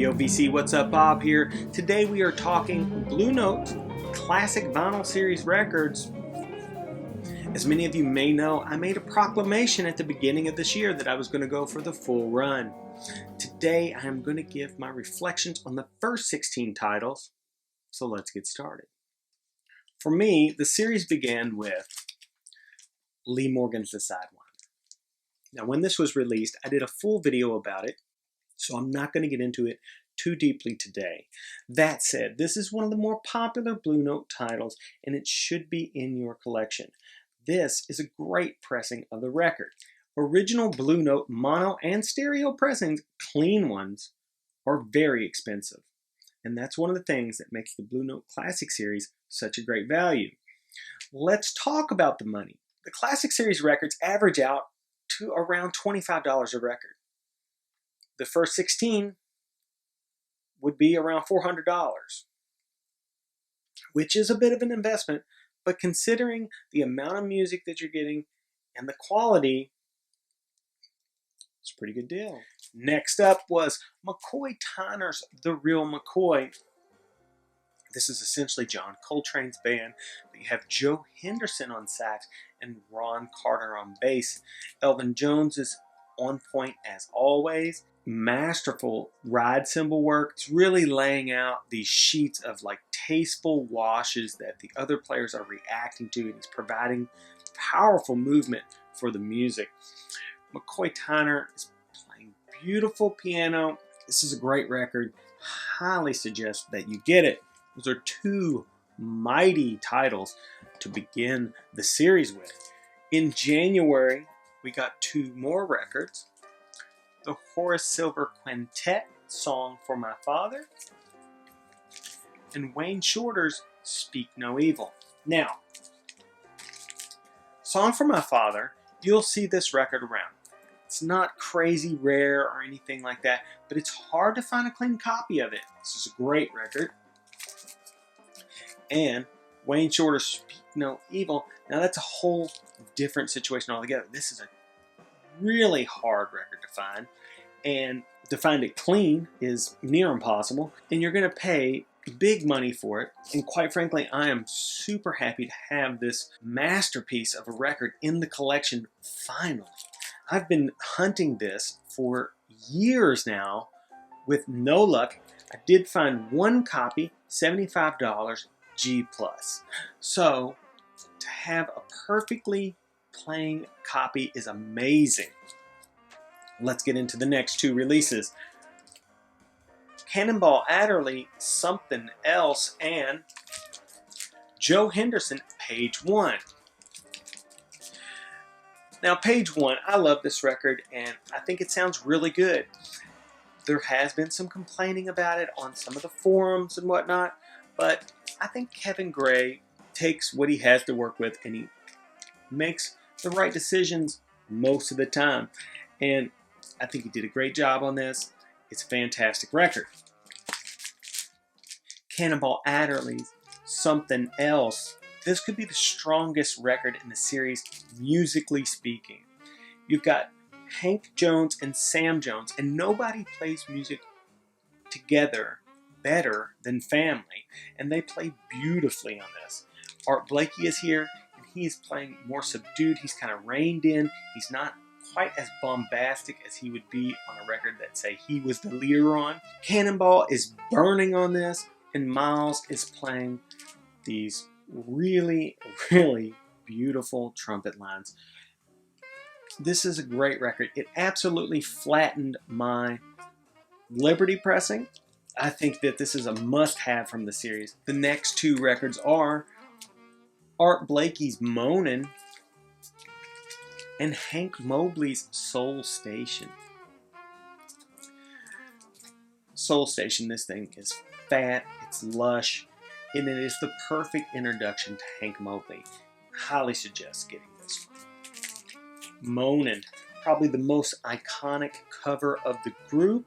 Yo VC, what's up? Bob here. Today we are talking Blue Note Classic Vinyl Series records. As many of you may know, I made a proclamation at the beginning of this year that I was going to go for the full run. Today I am going to give my reflections on the first 16 titles, so let's get started. For me, the series began with Lee Morgan's The Sidewinder. Now when this was released, I did a full video about it, so I'm not going to get into it too deeply today. That said, this is one of the more popular Blue Note titles, and it should be in your collection. This is a great pressing of the record. Original Blue Note mono and stereo pressings, clean ones, are very expensive. And that's one of the things that makes the Blue Note Classic Series such a great value. Let's talk about the money. The Classic Series records average out to around $25 a record. The first 16 would be around $400, which is a bit of an investment, but considering the amount of music that you're getting and the quality, it's a pretty good deal. Next up was McCoy Tyner's The Real McCoy. This is essentially John Coltrane's band, but you have Joe Henderson on sax and Ron Carter on bass. Elvin Jones is on point as always. Masterful ride cymbal work. It's really laying out these sheets of like tasteful washes that the other players are reacting to, and he's providing powerful movement for the music. McCoy Tyner is playing beautiful piano. This is a great record. Highly suggest that you get it. Those are two mighty titles to begin the series with. In January, we got two more records. The Horace Silver Quintet, Song for My Father, and Wayne Shorter's Speak No Evil. Now, Song for My Father, you'll see this record around. It's not crazy rare or anything like that, but it's hard to find a clean copy of it. This is a great record. And Wayne Shorter's Speak No Evil, now that's a whole different situation altogether. This is a really hard record to find, and to find it clean is near impossible, and you're going to pay big money for it. And quite frankly, I am super happy to have this masterpiece of a record in the collection finally. I've been hunting this for years now with no luck. I did find one copy, $75 G+. So to have a perfectly playing copy is amazing. Let's get into the next two releases. Cannonball Adderly, Something Else, and Joe Henderson, Page One. Now, Page One, I love this record, and I think it sounds really good. There has been some complaining about it on some of the forums and whatnot, but I think Kevin Gray takes what he has to work with, and he makes the right decisions most of the time. And I think he did a great job on this. It's a fantastic record. Cannonball Adderly's Something Else. This could be the strongest record in the series, musically speaking. You've got Hank Jones and Sam Jones, and nobody plays music together better than family, and they play beautifully on this. Art Blakey is here, and he's playing more subdued. He's kind of reined in. He's not quite as bombastic as he would be on a record that, say, he was the leader on. Cannonball is burning on this, and Miles is playing these really, really beautiful trumpet lines. This is a great record. It absolutely flattened my Liberty pressing. I think that this is a must-have from the series. The next two records are Art Blakey's Moanin' and Hank Mobley's Soul Station. Soul Station, this thing is fat, it's lush, and it is the perfect introduction to Hank Mobley. Highly suggest getting this one. Moanin', probably the most iconic cover of the group.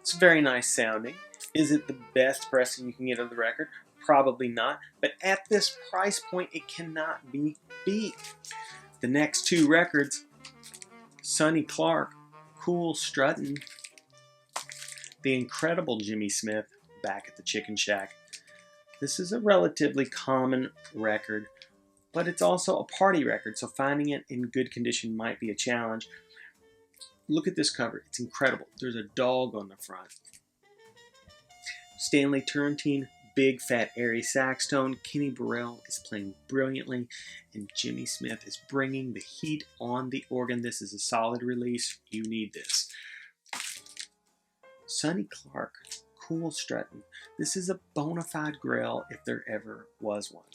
It's very nice sounding. Is it the best pressing you can get of the record? Probably not, but at this price point, it cannot be beat. The next two records, Sonny Clark, Cool Struttin'. the incredible Jimmy Smith, Back at the Chicken Shack. This is a relatively common record, but it's also a party record, so finding it in good condition might be a challenge. Look at this cover. It's incredible. There's a dog on the front. Stanley Turrentine, big fat airy sax tone. Kenny Burrell is playing brilliantly, and Jimmy Smith is bringing the heat on the organ. This is a solid release. You need this. Sonny Clark, Cool Strutting. This is a bona fide grail if there ever was one.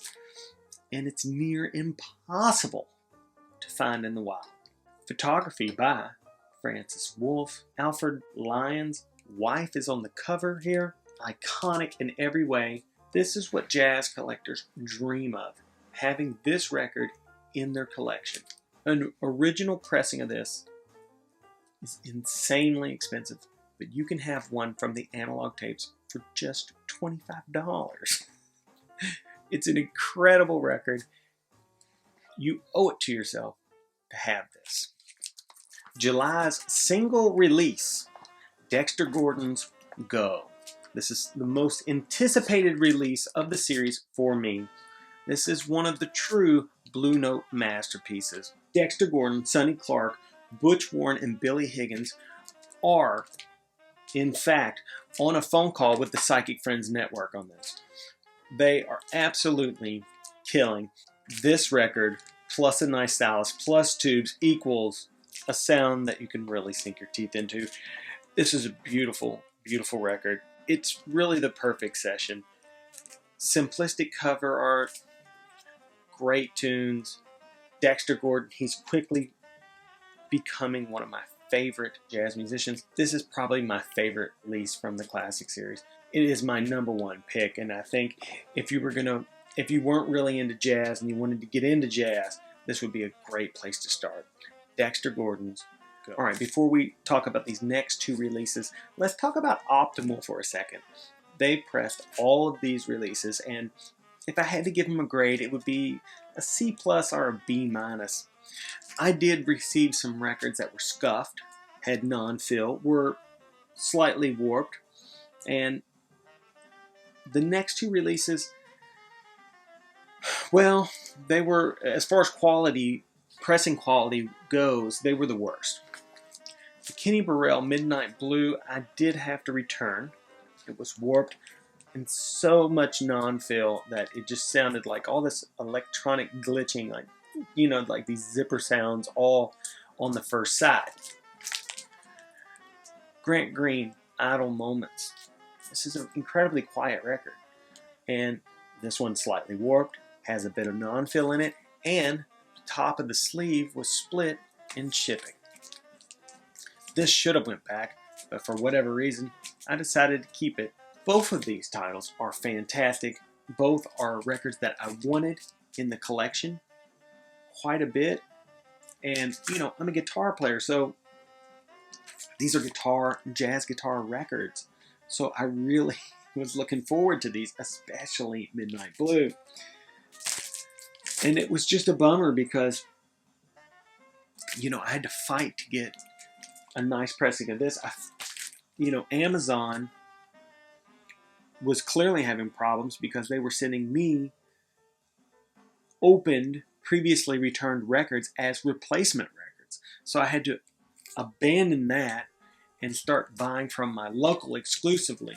And it's near impossible to find in the wild. Photography by Francis Wolff. Alfred Lyons' wife is on the cover here. Iconic in every way. This is what jazz collectors dream of, having this record in their collection. An original pressing of this is insanely expensive, but you can have one from the analog tapes for just $25. It's an incredible record. You owe it to yourself to have this. July's single release, Dexter Gordon's Go. This is the most anticipated release of the series for me. This is one of the true Blue Note masterpieces. Dexter Gordon, Sonny Clark, Butch Warren, and Billy Higgins are, in fact, on a phone call with the Psychic Friends Network on this. They are absolutely killing. This record, plus a nice stylus, plus tubes, equals a sound that you can really sink your teeth into. This is a beautiful, beautiful record. It's really the perfect session. Simplistic cover art, great tunes. Dexter Gordon, he's quickly becoming one of my favorite jazz musicians. This is probably my favorite release from the classic series. It is my #1 pick, and I think if you weren't really into jazz and you wanted to get into jazz, this would be a great place to start. Dexter Gordon's Go. All right, before we talk about these next two releases, let's talk about Optimal for a second. They pressed all of these releases, and if I had to give them a grade, it would be a C+ or a B-. I did receive some records that were scuffed, had non-fill, were slightly warped, and the next two releases, well, they were, as far as quality, pressing quality goes, they were the worst. The Kenny Burrell Midnight Blue, I did have to return. It was warped and so much non-fill that it just sounded like all this electronic glitching, like, you know, like these zipper sounds all on the first side. Grant Green, Idle Moments. This is an incredibly quiet record. And this one's slightly warped, has a bit of non-fill in it, and the top of the sleeve was split in shipping. This should have went back, but for whatever reason, I decided to keep it. Both of these titles are fantastic. Both are records that I wanted in the collection quite a bit. And, you know, I'm a guitar player, so these are jazz guitar records. So I really was looking forward to these, especially Midnight Blue. And it was just a bummer because, you know, I had to fight to get a nice pressing of this. You know, Amazon was clearly having problems because they were sending me opened, previously returned records as replacement records. So I had to abandon that and start buying from my local exclusively.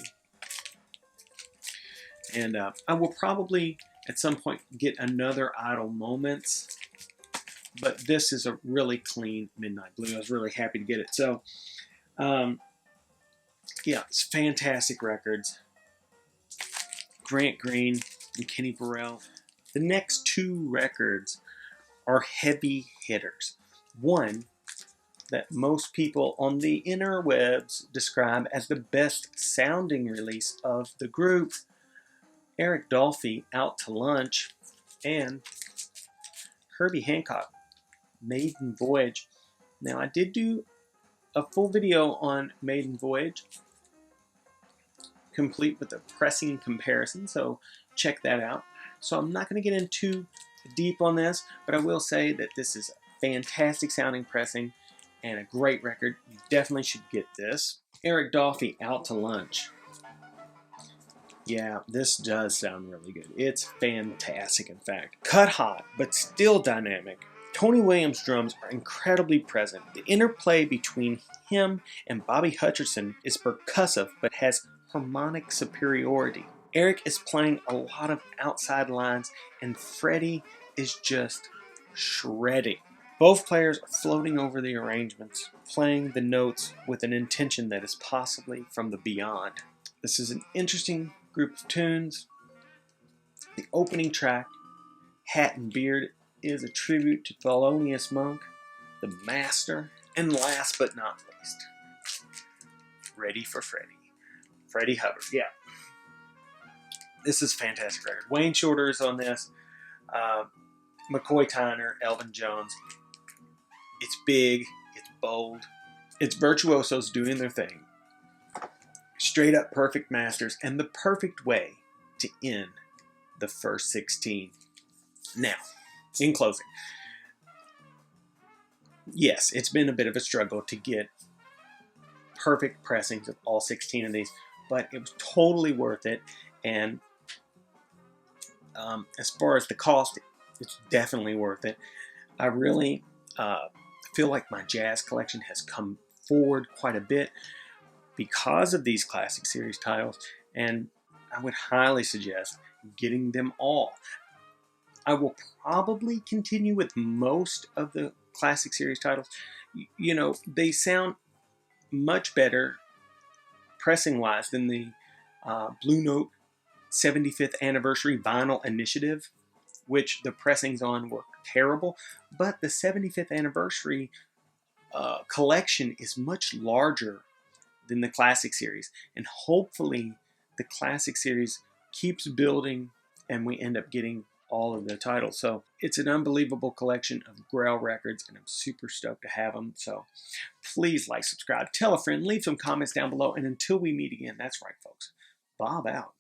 And I will probably at some point get another Idle Moments, but this is a really clean Midnight Blue. I was really happy to get it. So, yeah, it's fantastic records. Grant Green and Kenny Burrell. The next two records are heavy hitters. One that most people on the interwebs describe as the best sounding release of the group. Eric Dolphy, Out to Lunch, and Herbie Hancock, Maiden Voyage. Now, I did do a full video on Maiden Voyage, complete with a pressing comparison, so check that out. So I'm not going to get in too deep on this, but I will say that this is a fantastic sounding pressing and a great record. You definitely should get this. Eric Dolphy out to lunch. Yeah, this does sound really good. It's fantastic, in fact. Cut hot, but still dynamic. Tony Williams' drums are incredibly present. The interplay between him and Bobby Hutcherson is percussive, but has harmonic superiority. Eric is playing a lot of outside lines, and Freddie is just shredding. Both players are floating over the arrangements, playing the notes with an intention that is possibly from the beyond. This is an interesting group of tunes. The opening track, Hat and Beard, is a tribute to Thelonious Monk, the master, and last but not least, Ready for Freddie. Freddie Hubbard, yeah. This is a fantastic record. Wayne Shorter is on this. McCoy Tyner, Elvin Jones. It's big, it's bold, it's virtuosos doing their thing. Straight up perfect masters, and the perfect way to end the first 16. Now, in closing, yes, it's been a bit of a struggle to get perfect pressings of all 16 of these, but it was totally worth it. And as far as the cost, it's definitely worth it. I really feel like my jazz collection has come forward quite a bit because of these classic series titles, and I would highly suggest getting them all. I will probably continue with most of the classic series titles. You know, they sound much better pressing wise than the Blue Note 75th anniversary vinyl initiative, which the pressings on were terrible, but the 75th anniversary collection is much larger than the classic series, and hopefully the classic series keeps building and we end up getting all of the titles. So it's an unbelievable collection of Grail records, and I'm super stoked to have them. So please like, subscribe, tell a friend, leave some comments down below, and until we meet again, that's right folks, Bob out.